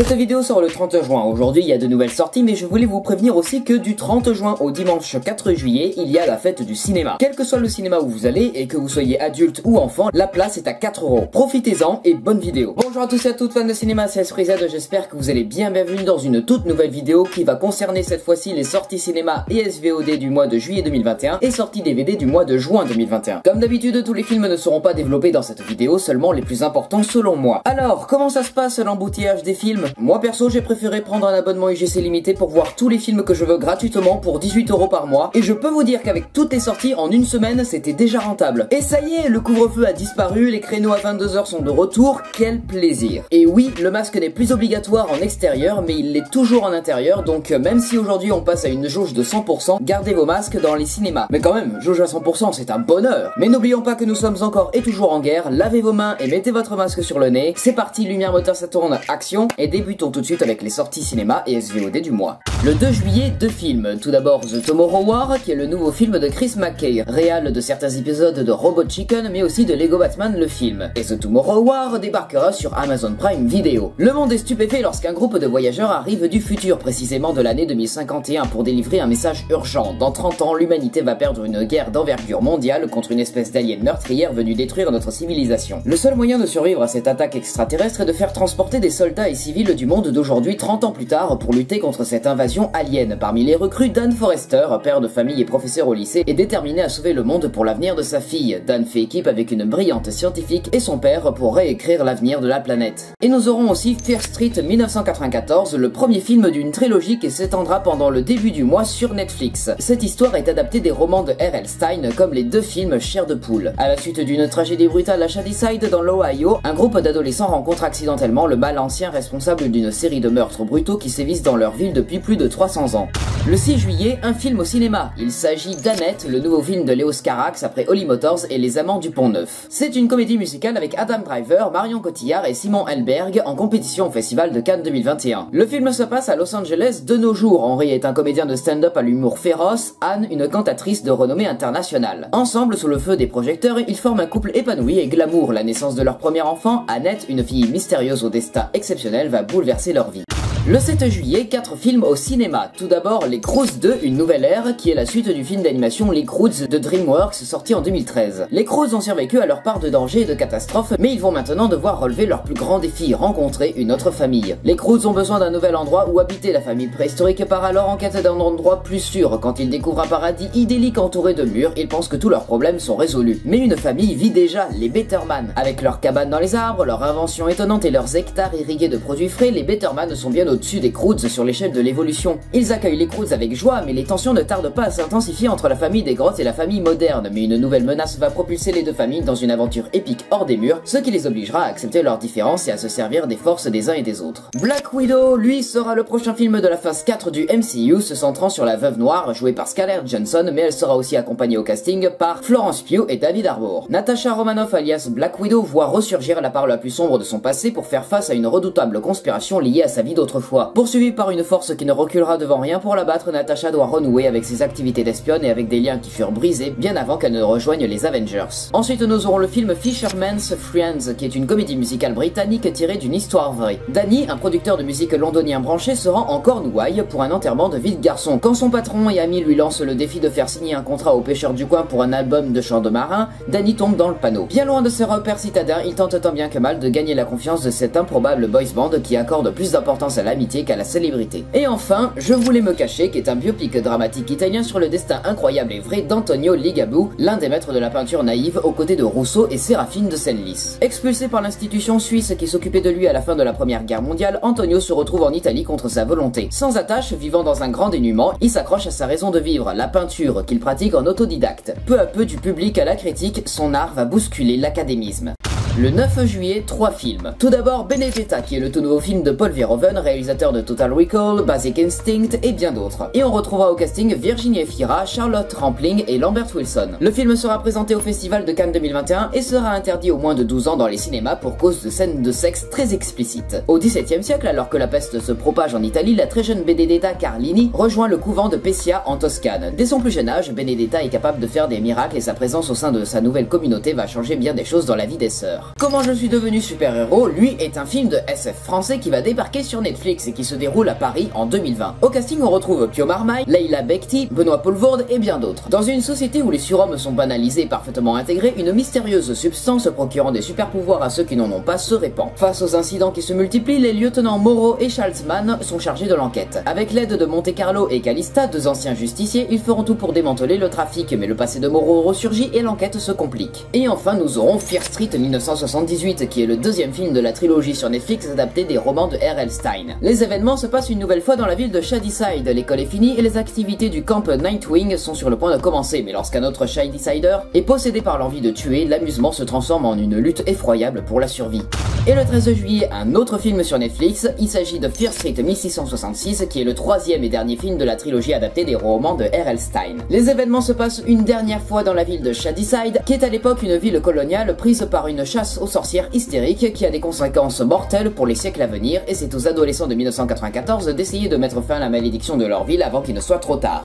Cette vidéo sort le 30 juin. Aujourd'hui, il y a de nouvelles sorties, mais je voulais vous prévenir aussi que du 30 juin au dimanche 4 juillet, il y a la fête du cinéma. Quel que soit le cinéma où vous allez, et que vous soyez adulte ou enfant, la place est à 4 €. Profitez-en et bonne vidéo. Bonjour à tous et à toutes fans de cinéma, c'est Esprit Z, j'espère que vous allez bien. Bienvenue dans une toute nouvelle vidéo qui va concerner cette fois-ci les sorties cinéma et SVOD du mois de juillet 2021 et sorties DVD du mois de juin 2021. Comme d'habitude, tous les films ne seront pas développés dans cette vidéo, seulement les plus importants selon moi. Alors, comment ça se passe l'embouteillage des films? Moi perso, j'ai préféré prendre un abonnement UGC limité pour voir tous les films que je veux gratuitement pour 18 € par mois, et je peux vous dire qu'avec toutes les sorties en une semaine, c'était déjà rentable. Et ça y est, le couvre-feu a disparu, les créneaux à 22 h sont de retour, quel plaisir. Et oui, le masque n'est plus obligatoire en extérieur, mais il l'est toujours en intérieur, donc même si aujourd'hui on passe à une jauge de 100%, gardez vos masques dans les cinémas. Mais quand même, jauge à 100%, c'est un bonheur. Mais n'oublions pas que nous sommes encore et toujours en guerre, lavez vos mains et mettez votre masque sur le nez. C'est parti, lumière, moteur, ça tourne, action, et débutons tout de suite avec les sorties cinéma et SVOD du mois. Le 2 juillet, deux films. Tout d'abord The Tomorrow War, qui est le nouveau film de Chris McKay, réal de certains épisodes de Robot Chicken, mais aussi de Lego Batman le film. Et The Tomorrow War débarquera sur Amazon Prime Video. Le monde est stupéfait lorsqu'un groupe de voyageurs arrive du futur, précisément de l'année 2051, pour délivrer un message urgent. Dans 30 ans, l'humanité va perdre une guerre d'envergure mondiale contre une espèce d'alien meurtrière venue détruire notre civilisation. Le seul moyen de survivre à cette attaque extraterrestre est de faire transporter des soldats et civils du monde d'aujourd'hui 30 ans plus tard pour lutter contre cette invasion alien. Parmi les recrues, Dan Forrester, père de famille et professeur au lycée, est déterminé à sauver le monde pour l'avenir de sa fille. Dan fait équipe avec une brillante scientifique et son père pour réécrire l'avenir de la planète. Et nous aurons aussi Fear Street 1994, le premier film d'une trilogie qui s'étendra pendant le début du mois sur Netflix. Cette histoire est adaptée des romans de R.L. Stein comme les deux films Chair de poule. À la suite d'une tragédie brutale à Shadyside dans l'Ohio, un groupe d'adolescents rencontre accidentellement le mal ancien responsable d'une série de meurtres brutaux qui sévissent dans leur ville depuis plus de 300 ans. Le 6 juillet, un film au cinéma. Il s'agit d'Annette, le nouveau film de Léos Carax après Holly Motors et Les Amants du Pont-Neuf. C'est une comédie musicale avec Adam Driver, Marion Cotillard et Simon Helberg en compétition au Festival de Cannes 2021. Le film se passe à Los Angeles de nos jours. Henry est un comédien de stand-up à l'humour féroce, Anne une cantatrice de renommée internationale. Ensemble, sous le feu des projecteurs, ils forment un couple épanoui et glamour. La naissance de leur premier enfant, Annette, une fille mystérieuse au destin exceptionnel, va bouleverser leur vie. Le 7 juillet, 4 films au cinéma. Tout d'abord, Les Croods 2, une nouvelle ère, qui est la suite du film d'animation Les Croods de DreamWorks sorti en 2013. Les Croods ont survécu à leur part de dangers et de catastrophes, mais ils vont maintenant devoir relever leur plus grand défi, rencontrer une autre famille. Les Croods ont besoin d'un nouvel endroit où habiter. La famille préhistorique part alors en quête d'un endroit plus sûr. Quand ils découvrent un paradis idyllique entouré de murs, ils pensent que tous leurs problèmes sont résolus. Mais une famille vit déjà, les Betterman. Avec leurs cabanes dans les arbres, leurs inventions étonnantes et leurs hectares irrigués de produits frais, les Betterman sont bien au-dessus des Croods sur l'échelle de l'évolution. Ils accueillent les Croods avec joie, mais les tensions ne tardent pas à s'intensifier entre la famille des grottes et la famille moderne. Mais une nouvelle menace va propulser les deux familles dans une aventure épique hors des murs, ce qui les obligera à accepter leurs différences et à se servir des forces des uns et des autres. Black Widow, lui, sera le prochain film de la phase 4 du MCU, se centrant sur la Veuve Noire, jouée par Scarlett Johansson, mais elle sera aussi accompagnée au casting par Florence Pugh et David Harbour. Natasha Romanoff alias Black Widow voit ressurgir la part la plus sombre de son passé pour faire face à une redoutable conspiration liée à sa vie d'autrefois. Poursuivie par une force qui ne reculera devant rien pour la battre, Natasha doit renouer avec ses activités d'espionne et avec des liens qui furent brisés bien avant qu'elle ne rejoigne les Avengers. Ensuite, nous aurons le film Fisherman's Friends, qui est une comédie musicale britannique tirée d'une histoire vraie. Danny, un producteur de musique londonien branché, se rend en Cornouailles pour un enterrement de vie de garçon. Quand son patron et ami lui lancent le défi de faire signer un contrat aux pêcheurs du coin pour un album de chants de marins, Danny tombe dans le panneau. Bien loin de ses repères citadins, il tente tant bien que mal de gagner la confiance de cet improbable boys band qui accorde plus d'importance à l'amitié qu'à la célébrité. Et enfin, Je voulais me cacher, qui est un biopic dramatique italien sur le destin incroyable et vrai d'Antonio Ligabue, l'un des maîtres de la peinture naïve aux côtés de Rousseau et Séraphine de Senlis. Expulsé par l'institution suisse qui s'occupait de lui à la fin de la Première Guerre mondiale, Antonio se retrouve en Italie contre sa volonté. Sans attache, vivant dans un grand dénuement, il s'accroche à sa raison de vivre, la peinture, qu'il pratique en autodidacte. Peu à peu, du public à la critique, son art va bousculer l'académisme. Le 9 juillet, 3 films. Tout d'abord, Benedetta, qui est le tout nouveau film de Paul Verhoeven, réalisateur de Total Recall, Basic Instinct et bien d'autres. Et on retrouvera au casting Virginie Efira, Charlotte Rampling et Lambert Wilson. Le film sera présenté au Festival de Cannes 2021 et sera interdit aux moins de 12 ans dans les cinémas pour cause de scènes de sexe très explicites. Au XVIIe siècle, alors que la peste se propage en Italie, la très jeune Benedetta Carlini rejoint le couvent de Pescia en Toscane. Dès son plus jeune âge, Benedetta est capable de faire des miracles et sa présence au sein de sa nouvelle communauté va changer bien des choses dans la vie des sœurs. Comment je suis devenu super-héros, lui, est un film de SF français qui va débarquer sur Netflix et qui se déroule à Paris en 2020. Au casting, on retrouve Pio Marmaille, Leila Bekti, Benoît Poelvoorde et bien d'autres. Dans une société où les surhommes sont banalisés et parfaitement intégrés, une mystérieuse substance procurant des super-pouvoirs à ceux qui n'en ont pas se répand. Face aux incidents qui se multiplient, les lieutenants Moreau et Schaltzmann sont chargés de l'enquête. Avec l'aide de Monte Carlo et Calista, deux anciens justiciers, ils feront tout pour démanteler le trafic, mais le passé de Moreau ressurgit et l'enquête se complique. Et enfin, nous aurons Fear Street 1978, qui est le deuxième film de la trilogie sur Netflix adapté des romans de R.L. Stine. Les événements se passent une nouvelle fois dans la ville de Shadyside, l'école est finie et les activités du camp Nightwing sont sur le point de commencer, mais lorsqu'un autre Shadysider est possédé par l'envie de tuer, l'amusement se transforme en une lutte effroyable pour la survie. Et le 13 juillet, un autre film sur Netflix, il s'agit de Fear Street 1666, qui est le troisième et dernier film de la trilogie adaptée des romans de R.L. Stine. Les événements se passent une dernière fois dans la ville de Shadyside, qui est à l'époque une ville coloniale prise par une chasse aux sorcières hystérique qui a des conséquences mortelles pour les siècles à venir, et c'est aux adolescents de 1994 d'essayer de mettre fin à la malédiction de leur ville avant qu'il ne soit trop tard.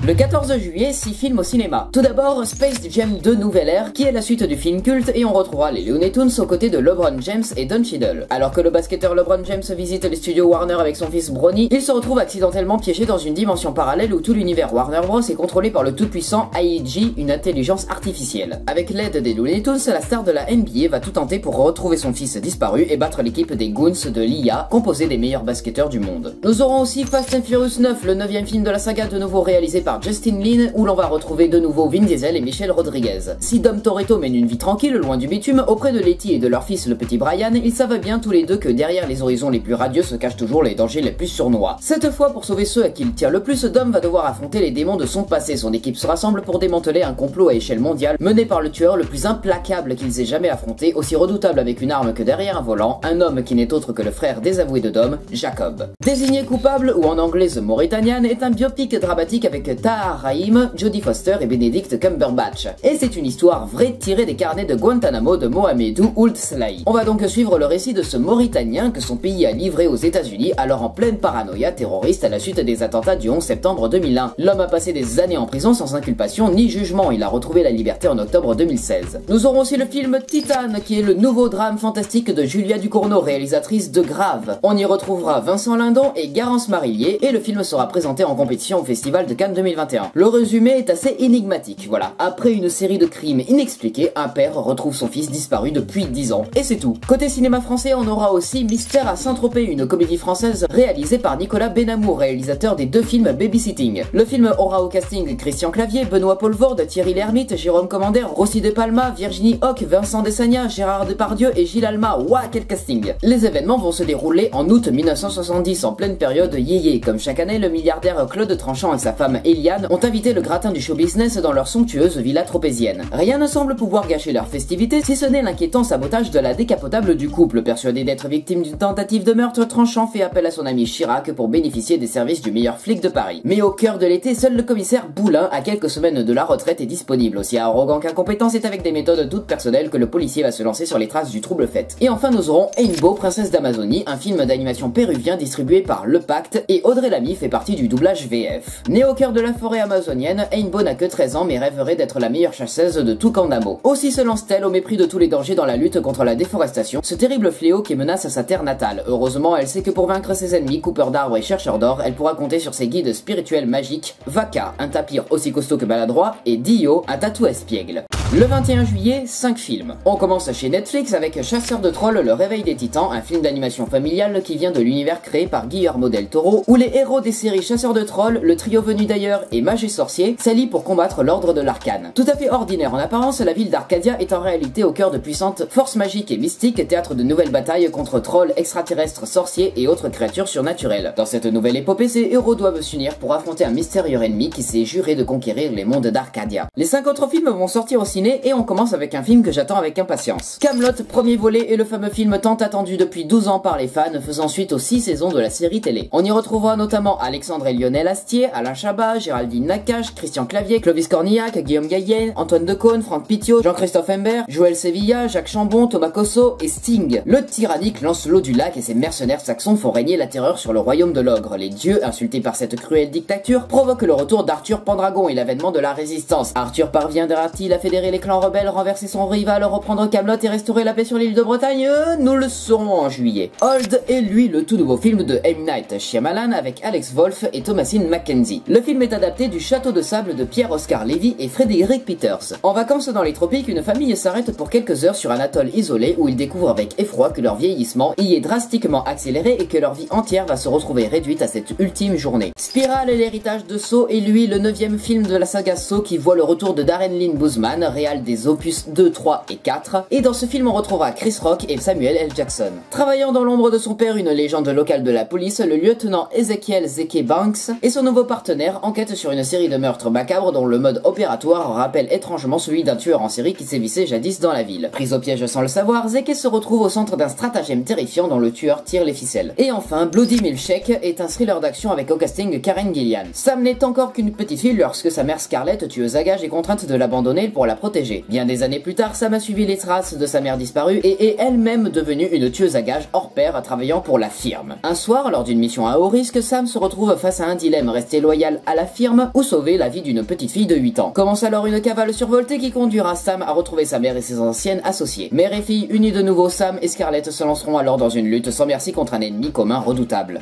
Le 14 juillet, 6 films au cinéma. Tout d'abord, Space Jam 2 Nouvelle Ère, qui est la suite du film culte, et on retrouvera les Looney Tunes aux côtés de LeBron James et Don Cheadle. Alors que le basketteur LeBron James visite les studios Warner avec son fils Bronny, il se retrouve accidentellement piégé dans une dimension parallèle où tout l'univers Warner Bros est contrôlé par le tout-puissant AEG, une intelligence artificielle. Avec l'aide des Looney Tunes, la star de la NBA va tout tenter pour retrouver son fils disparu et battre l'équipe des Goons de l'IA, composée des meilleurs basketteurs du monde. Nous aurons aussi Fast and Furious 9, le 9e film de la saga, de nouveau réalisé par Justin Lin, où l'on va retrouver de nouveau Vin Diesel et Michelle Rodriguez. Si Dom Toretto mène une vie tranquille loin du bitume, auprès de Letty et de leur fils le petit Brian, ils savent bien tous les deux que derrière les horizons les plus radieux se cachent toujours les dangers les plus sournois. Cette fois, pour sauver ceux à qui il tient le plus, Dom va devoir affronter les démons de son passé. Son équipe se rassemble pour démanteler un complot à échelle mondiale mené par le tueur le plus implacable qu'ils aient jamais affronté, aussi redoutable avec une arme que derrière un volant, un homme qui n'est autre que le frère désavoué de Dom, Jacob. Désigné coupable, ou en anglais The Mauritanian, est un biopic dramatique avec Tahar Rahim, Jodie Foster et Benedict Cumberbatch. Et c'est une histoire vraie tirée des carnets de Guantanamo de Mohamedou Ould Slahi. On va donc suivre le récit de ce Mauritanien que son pays a livré aux États-Unis, alors en pleine paranoïa terroriste à la suite des attentats du 11 septembre 2001. L'homme a passé des années en prison sans inculpation ni jugement. Il a retrouvé la liberté en octobre 2016. Nous aurons aussi le film Titan, qui est le nouveau drame fantastique de Julia Ducournau, réalisatrice de Grave. On y retrouvera Vincent Lindon et Garance Marillier, et le film sera présenté en compétition au Festival de Cannes 2021. Le résumé est assez énigmatique, voilà. Après une série de crimes inexpliqués, un père retrouve son fils disparu depuis 10 ans. Et c'est tout. Côté cinéma français, on aura aussi Mystère à Saint-Tropez, une comédie française réalisée par Nicolas Benamour, réalisateur des deux films Babysitting. Le film aura au casting Christian Clavier, Benoît Poelvoorde, Thierry Lhermitte, Jérôme Commander, Rossi de Palma, Virginie Hoc, Vincent Desagna, Gérard Depardieu et Gilles Alma. Ouah, quel casting! Les événements vont se dérouler en août 1970, en pleine période yéyé. Comme chaque année, le milliardaire Claude Tranchant et sa femme Eliane ont invité le gratin du show business dans leur somptueuse villa tropézienne. Rien ne semble pouvoir gâcher leur festivité, si ce n'est l'inquiétant sabotage de la décapotable du couple. Persuadé d'être victime d'une tentative de meurtre, Tranchant fait appel à son ami Chirac pour bénéficier des services du meilleur flic de Paris. Mais au cœur de l'été, seul le commissaire Boulin, à quelques semaines de la retraite, est disponible. Aussi arrogant qu'incompétent, c'est avec des méthodes toutes personnelles que le policier va se lancer sur les traces du trouble fait. Et enfin, nous aurons Ainbo, princesse d'Amazonie, un film d'animation péruvien distribué par Le Pacte, et Audrey Lamy fait partie du doublage VF. Né au cœur de la forêt amazonienne, Ainbo n'a que 13 ans mais rêverait d'être la meilleure chasseuse de tout Candamo. Aussi se lance-t-elle au mépris de tous les dangers dans la lutte contre la déforestation, ce terrible fléau qui menace sa terre natale. Heureusement, elle sait que pour vaincre ses ennemis, coupeurs d'arbres et chercheurs d'or, elle pourra compter sur ses guides spirituels magiques, Vaka, un tapir aussi costaud que maladroit, et Dio, un tatou espiègle. Le 21 juillet, 5 films. On commence chez Netflix avec Chasseurs de trolls, le réveil des titans, un film d'animation familiale qui vient de l'univers créé par Guillermo del Toro, où les héros des séries Chasseurs de trolls, le trio venu d'ailleurs et Mage et Sorcier s'allient pour combattre l'ordre de l'Arcane. Tout à fait ordinaire en apparence, la ville d'Arcadia est en réalité au cœur de puissantes forces magiques et mystiques, théâtre de nouvelles batailles contre trolls, extraterrestres, sorciers et autres créatures surnaturelles. Dans cette nouvelle épopée, ces héros doivent s'unir pour affronter un mystérieux ennemi qui s'est juré de conquérir les mondes d'Arcadia. Les 5 autres films vont sortir au cinéma et on commence avec un film que j'attends avec impatience. Kaamelott, premier volet, est le fameux film tant attendu depuis 12 ans par les fans, faisant suite aux 6 saisons de la série télé. On y retrouvera notamment Alexandre et Lionel Astier, Alain Chabat, Géraldine Nakache, Christian Clavier, Clovis Cornillac, Guillaume Gaillet, Antoine Decaune, Franck Pittiot, Jean-Christophe Imbert, Joël Sevilla, Jacques Chambon, Thomas Cosso et Sting. Le tyrannique Lancelot du Lac et ses mercenaires saxons font régner la terreur sur le royaume de l'ogre. Les dieux, insultés par cette cruelle dictature, provoquent le retour d'Arthur Pendragon et l'avènement de la résistance. Arthur parviendra-t-il à fédérer libérer les clans rebelles, renverser son rival, reprendre Camelot et restaurer la paix sur l'île de Bretagne? Nous le saurons en juillet. Old est lui le tout nouveau film de M. Night Shyamalan avec Alex Wolff et Thomasine McKenzie. Le film est adapté du Château de sable de Pierre-Oscar Lévy et Frédéric Peters. En vacances dans les tropiques, une famille s'arrête pour quelques heures sur un atoll isolé où ils découvrent avec effroi que leur vieillissement y est drastiquement accéléré et que leur vie entière va se retrouver réduite à cette ultime journée. Spiral est l'héritage de Saw et lui le 9e film de la saga Saw qui voit le retour de Darren Lynn Bousman, réal des opus 2, 3 et 4. Et dans ce film on retrouvera Chris Rock et Samuel L. Jackson. Travaillant dans l'ombre de son père, une légende locale de la police, le lieutenant Ezekiel Zeke Banks et son nouveau partenaire enquêtent sur une série de meurtres macabres dont le mode opératoire rappelle étrangement celui d'un tueur en série qui sévissait jadis dans la ville. Pris au piège sans le savoir, Zeke se retrouve au centre d'un stratagème terrifiant dont le tueur tire les ficelles. Et enfin, Bloody Milkshake est un thriller d'action avec au casting Karen Gillian. Sam n'est encore qu'une petite fille lorsque sa mère Scarlett, tueuse à gages, est contrainte de l'abandonner pour la protéger. Bien des années plus tard, Sam a suivi les traces de sa mère disparue et est elle-même devenue une tueuse à gages hors pair travaillant pour la firme. Un soir, lors d'une mission à haut risque, Sam se retrouve face à un dilemme, rester loyal à la firme ou sauver la vie d'une petite fille de 8 ans. Commence alors une cavale survoltée qui conduira Sam à retrouver sa mère et ses anciennes associées. Mère et fille unies de nouveau, Sam et Scarlett se lanceront alors dans une lutte sans merci contre un ennemi commun redoutable.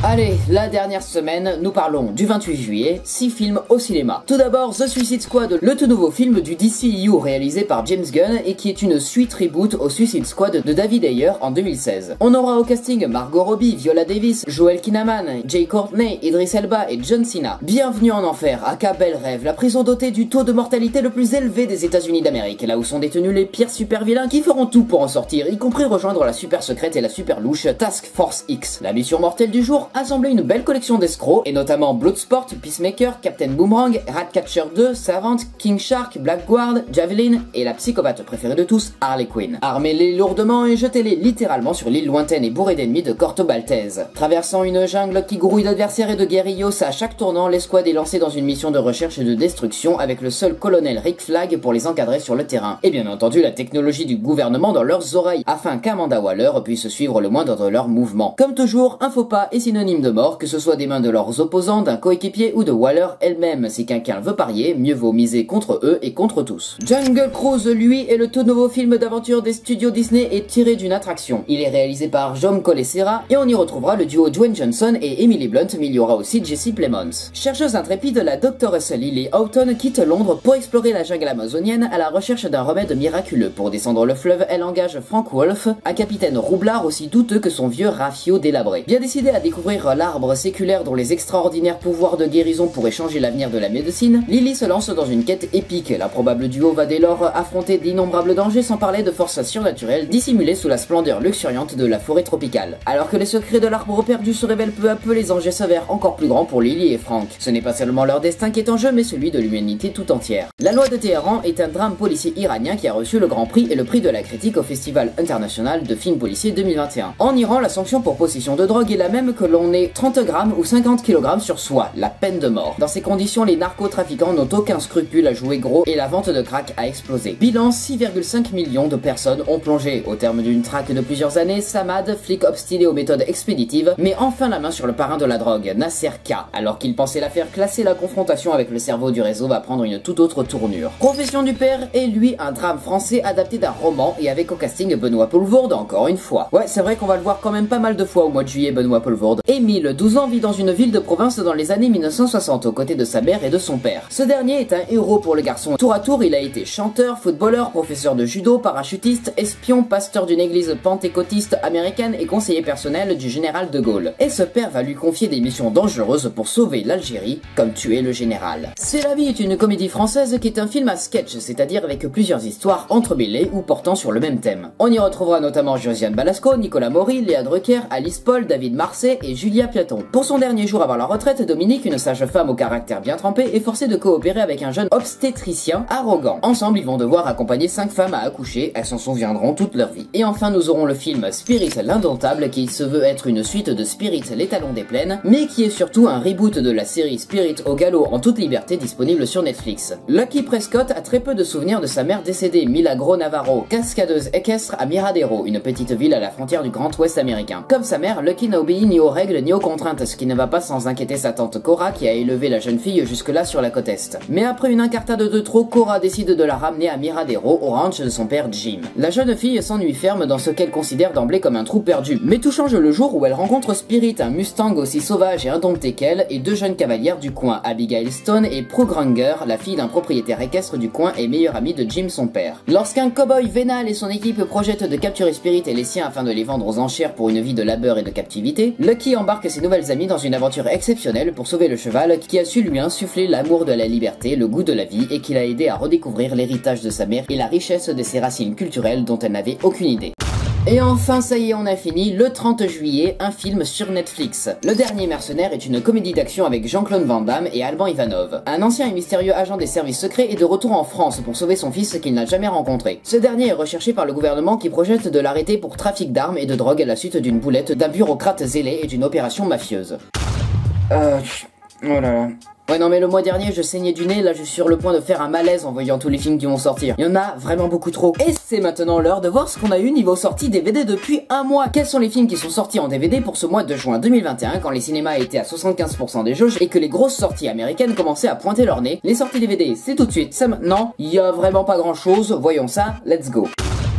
Allez, la dernière semaine, nous parlons du 28 juillet, 6 films au cinéma. Tout d'abord, The Suicide Squad, le tout nouveau film du DCEU réalisé par James Gunn et qui est une suite reboot au Suicide Squad de David Ayer en 2016. On aura au casting Margot Robbie, Viola Davis, Joel Kinnaman, Jay Courtney, Idris Elba et John Cena. Bienvenue en enfer, aka Bel Rêve, la prison dotée du taux de mortalité le plus élevé des États-Unis d'Amérique, là où sont détenus les pires super vilains qui feront tout pour en sortir, y compris rejoindre la super secrète et la super louche Task Force X. La mission mortelle du jour, assembler une belle collection d'escrocs, et notamment Bloodsport, Peacemaker, Captain Boomerang, Ratcatcher 2, Savant, King Shark, Blackguard, Javelin et la psychopathe préférée de tous, Harley Quinn. Armez-les lourdement et jetez-les littéralement sur l'île lointaine et bourrée d'ennemis de Corto Maltese. Traversant une jungle qui grouille d'adversaires et de guerrillos, à chaque tournant, l'escouade est lancée dans une mission de recherche et de destruction avec le seul colonel Rick Flag pour les encadrer sur le terrain. Et bien entendu la technologie du gouvernement dans leurs oreilles, afin qu'Amanda Waller puisse suivre le moindre de leurs mouvements. Comme toujours, un faux pas est synonyme de mort, que ce soit des mains de leurs opposants, d'un coéquipier ou de Waller elle-même. Si quelqu'un veut parier, mieux vaut miser contre eux et contre tous. Jungle Cruise, lui, est le tout nouveau film d'aventure des studios Disney et tiré d'une attraction. Il est réalisé par Jaume Collet-Serra et on y retrouvera le duo Dwayne Johnson et Emily Blunt, mais il y aura aussi Jesse Plemons. Chercheuse intrépide, la doctoresse Lily Houghton quitte Londres pour explorer la jungle amazonienne à la recherche d'un remède miraculeux. Pour descendre le fleuve, elle engage Frank Wolf, un capitaine roublard aussi douteux que son vieux rafio délabré. Bien décidé à découvrir l'arbre séculaire dont les extraordinaires pouvoirs de guérison pourraient changer l'avenir de la médecine, Lily se lance dans une quête épique. L'improbable duo va dès lors affronter d'innombrables dangers sans parler de forces surnaturelles dissimulées sous la splendeur luxuriante de la forêt tropicale. Alors que les secrets de l'arbre perdu se révèlent peu à peu, les enjeux s'avèrent encore plus grands pour Lily et Frank. Ce n'est pas seulement leur destin qui est en jeu, mais celui de l'humanité tout entière. La loi de Téhéran est un drame policier iranien qui a reçu le grand prix et le prix de la critique au Festival international de films policiers 2021. En Iran, la sanction pour possession de drogue est la même que l'on ait 30 grammes ou 50 kg sur soi, la peine de mort. Dans ces conditions, les narcotrafiquants n'ont aucun scrupule à jouer gros et la vente de crack a explosé. Bilan, 6,5 millions de personnes ont plongé. Au terme d'une traque de plusieurs années, Samad, flic obstiné aux méthodes expéditives, met enfin la main sur le parrain de la drogue, Nasser K. Alors qu'il pensait la faire classer, la confrontation avec le cerveau du réseau va prendre une toute autre tournure. Profession du père est lui un drame français adapté d'un roman et avec au casting Benoît Poelvoorde encore une fois. Ouais, c'est vrai qu'on va le voir quand même pas mal de fois au mois de juillet, Benoît Poelvoorde. Émile, 12 ans, vit dans une ville de province dans les années 1960 aux côtés de sa mère et de son père. Ce dernier est un héros pour le garçon. Tour à tour, il a été chanteur, footballeur, professeur de judo, parachutiste, espion, pasteur d'une église pentecôtiste américaine et conseiller personnel du général de Gaulle. Et ce père va lui confier des missions dangereuses pour sauver l'Algérie, comme tuer le général. C'est la vie est une comédie française qui est un film à sketch, c'est-à-dire avec plusieurs histoires entremêlées ou portant sur le même thème. On y retrouvera notamment Josiane Balasco, Nicolas Maury, Léa Drucker, Alice Paul, David Marsay et Julia Piaton. Pour son dernier jour avant la retraite, Dominique, une sage-femme au caractère bien trempé, est forcée de coopérer avec un jeune obstétricien arrogant. Ensemble, ils vont devoir accompagner 5 femmes à accoucher, elles s'en souviendront toute leur vie. Et enfin, nous aurons le film Spirit l'Indomptable, qui se veut être une suite de Spirit l'étalon des plaines, mais qui est surtout un reboot de la série Spirit au galop en toute liberté disponible sur Netflix. Lucky Prescott a très peu de souvenirs de sa mère décédée, Milagro Navarro, cascadeuse équestre à Miradero, une petite ville à la frontière du Grand Ouest américain. Comme sa mère, Lucky n'a obéi ni aux règles règles ni aux contraintes, ce qui ne va pas sans inquiéter sa tante Cora qui a élevé la jeune fille jusque-là sur la côte est. Mais après une incartade de trop, Cora décide de la ramener à Miradero, au ranch de son père Jim. La jeune fille s'ennuie ferme dans ce qu'elle considère d'emblée comme un trou perdu, mais tout change le jour où elle rencontre Spirit, un Mustang aussi sauvage et indompté qu'elle, et deux jeunes cavalières du coin, Abigail Stone et Prue Granger, la fille d'un propriétaire équestre du coin et meilleure amie de Jim son père. Lorsqu'un cow-boy vénal et son équipe projettent de capturer Spirit et les siens afin de les vendre aux enchères pour une vie de labeur et de captivité, Lucky embarque ses nouvelles amies dans une aventure exceptionnelle pour sauver le cheval qui a su lui insuffler l'amour de la liberté, le goût de la vie et qui l'a aidé à redécouvrir l'héritage de sa mère et la richesse de ses racines culturelles dont elle n'avait aucune idée. Et enfin, ça y est, on a fini, le 30 juillet, un film sur Netflix. Le Dernier Mercenaire est une comédie d'action avec Jean-Claude Van Damme et Alban Ivanov. Un ancien et mystérieux agent des services secrets est de retour en France pour sauver son fils qu'il n'a jamais rencontré. Ce dernier est recherché par le gouvernement qui projette de l'arrêter pour trafic d'armes et de drogue à la suite d'une boulette d'un bureaucrate zélé et d'une opération mafieuse. Oh là là. Ouais non mais le mois dernier je saignais du nez, là je suis sur le point de faire un malaise en voyant tous les films qui vont sortir. Il y en a vraiment beaucoup trop. Et c'est maintenant l'heure de voir ce qu'on a eu niveau sortie DVD depuis un mois. Quels sont les films qui sont sortis en DVD pour ce mois de juin 2021 quand les cinémas étaient à 75% des jauges et que les grosses sorties américaines commençaient à pointer leur nez. Les sorties DVD c'est tout de suite, c'est maintenant, il y a vraiment pas grand chose, voyons ça, let's go.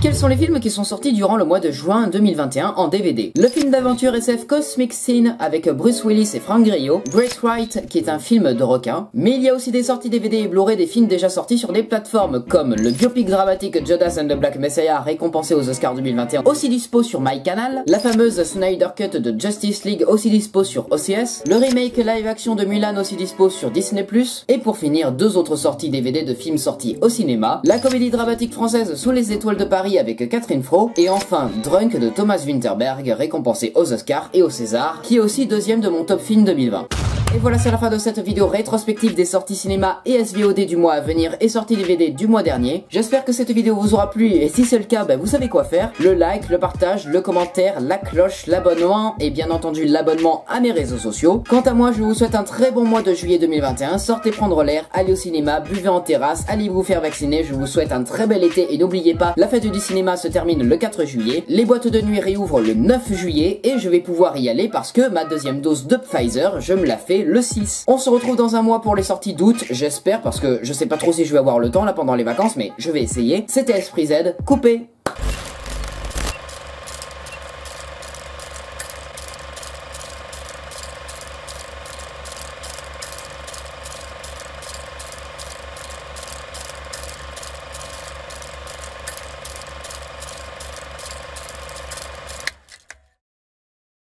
Quels sont les films qui sont sortis durant le mois de juin 2021 en DVD? Le film d'aventure SF Cosmic Scene avec Bruce Willis et Frank Grillo, Grace Wright qui est un film de requin, mais il y a aussi des sorties DVD et Blu-ray des films déjà sortis sur des plateformes comme le biopic dramatique Judas and the Black Messiah récompensé aux Oscars 2021 aussi dispo sur MyCanal, la fameuse Snyder Cut de Justice League aussi dispo sur OCS, le remake live action de Mulan aussi dispo sur Disney+, et pour finir deux autres sorties DVD de films sortis au cinéma, la comédie dramatique française Sous les étoiles de Paris avec Catherine Fro, et enfin Drunk de Thomas Winterberg récompensé aux Oscars et au César, qui est aussi deuxième de mon top film 2020. Et voilà, c'est la fin de cette vidéo rétrospective des sorties cinéma et SVOD du mois à venir et sorties DVD du mois dernier. J'espère que cette vidéo vous aura plu et si c'est le cas, vous savez quoi faire. Le like, le partage, le commentaire, la cloche, l'abonnement et bien entendu l'abonnement à mes réseaux sociaux. Quant à moi, je vous souhaite un très bon mois de juillet 2021. Sortez prendre l'air, allez au cinéma, buvez en terrasse, allez vous faire vacciner. Je vous souhaite un très bel été et n'oubliez pas, la fête du cinéma se termine le 4 juillet. Les boîtes de nuit réouvrent le 9 juillet et je vais pouvoir y aller parce que ma deuxième dose de Pfizer, je me la fais le 6. On se retrouve dans un mois pour les sorties d'août, j'espère, parce que je sais pas trop si je vais avoir le temps là pendant les vacances, mais je vais essayer. C'était Esprit Z, coupé.